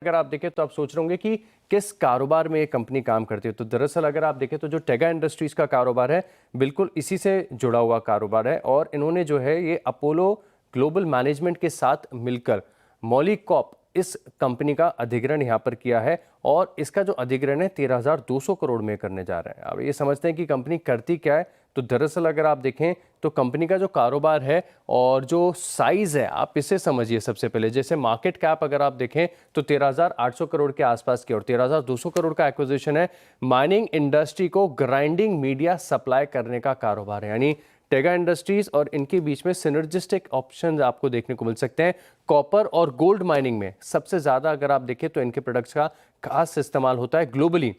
अगर आप देखें तो आप सोच रहे होंगे कि किस कारोबार में ये कंपनी काम करती है। तो दरअसल अगर आप देखें तो जो टेगा इंडस्ट्रीज का कारोबार है बिल्कुल इसी से जुड़ा हुआ कारोबार है और इन्होंने जो है ये अपोलो ग्लोबल मैनेजमेंट के साथ मिलकर मॉलिकॉप इस कंपनी का अधिग्रहण यहाँ पर किया है और इसका जो अधिग्रहण है 13,200 करोड़ में करने जा रहे हैं। अब ये समझते हैं कि कंपनी करती क्या है। तो दरअसल अगर आप देखें तो कंपनी का जो कारोबार है और जो साइज है आप इसे समझिए। सबसे पहले जैसे मार्केट कैप अगर आप देखें तो 13,800 करोड़ के आसपास की और 13,200 करोड़ का एक्विजिशन है। माइनिंग इंडस्ट्री को ग्राइंडिंग मीडिया सप्लाई करने का कारोबार है, यानी टेगा इंडस्ट्रीज और इनके बीच में सिनर्जिस्टिक ऑप्शंस आपको देखने को मिल सकते हैं। कॉपर और गोल्ड माइनिंग में सबसे ज्यादा अगर आप देखें तो इनके प्रोडक्ट्स का खास इस्तेमाल होता है। ग्लोबली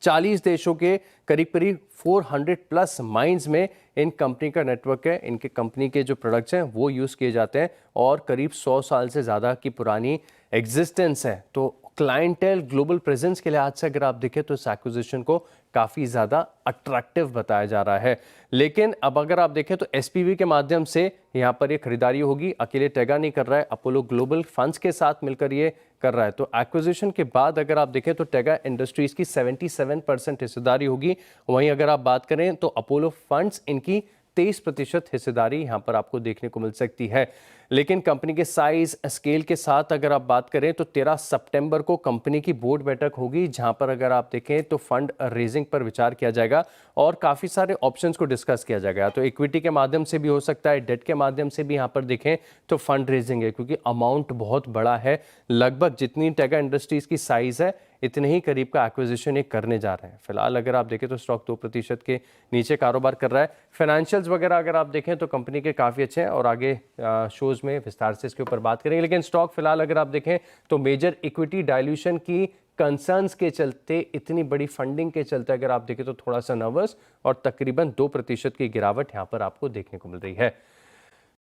40 देशों के करीब करीब 400 प्लस माइंस में इन कंपनी का नेटवर्क है। इनके कंपनी के जो प्रोडक्ट्स हैं वो यूज़ किए जाते हैं और करीब 100 साल से ज़्यादा की पुरानी एग्जिस्टेंस है। तो क्लाइंटेल ग्लोबल प्रेजेंस के लिहाज से अगर आप देखें तो इस एक्विजिशन को काफ़ी ज़्यादा अट्रैक्टिव बताया जा रहा है। लेकिन अब अगर आप देखें तो एसपीवी के माध्यम से यहाँ पर ये खरीदारी होगी। अकेले टेगा नहीं कर रहा है, अपोलो ग्लोबल फंड्स के साथ मिलकर ये कर रहा है। तो एक्विजिशन के बाद अगर आप देखें तो टेगा इंडस्ट्रीज की 77% हिस्सेदारी होगी। वहीं अगर आप बात करें तो अपोलो फंड्स इनकी 23% हिस्सेदारी यहां पर आपको देखने को मिल सकती है। लेकिन कंपनी के साइज स्केल के साथ अगर आप बात करें तो 13 सितंबर को कंपनी की बोर्ड बैठक होगी, जहां पर अगर आप देखें तो फंड रेजिंग पर विचार किया जाएगा और काफी सारे ऑप्शंस को डिस्कस किया जाएगा। तो इक्विटी के माध्यम से भी हो सकता है, डेट के माध्यम से भी यहां पर देखें तो फंड रेजिंग है, क्योंकि अमाउंट बहुत बड़ा है। लगभग जितनी टेगा इंडस्ट्रीज की साइज है इतने ही करीब का एक्विजिशन ये करने जा रहे हैं। फिलहाल अगर आप देखें तो स्टॉक 2% के नीचे कारोबार कर रहा है। फाइनेंशियल्स वगैरह अगर आप देखें तो कंपनी के काफ़ी अच्छे हैं और आगे शोज में विस्तार से इसके ऊपर बात करेंगे। लेकिन स्टॉक फिलहाल अगर आप देखें तो मेजर इक्विटी डाइल्यूशन की कंसर्न्स के चलते, इतनी बड़ी फंडिंग के चलते अगर आप देखें तो थोड़ा सा नर्वस और तकरीबन 2% की गिरावट यहाँ पर आपको देखने को मिल रही है।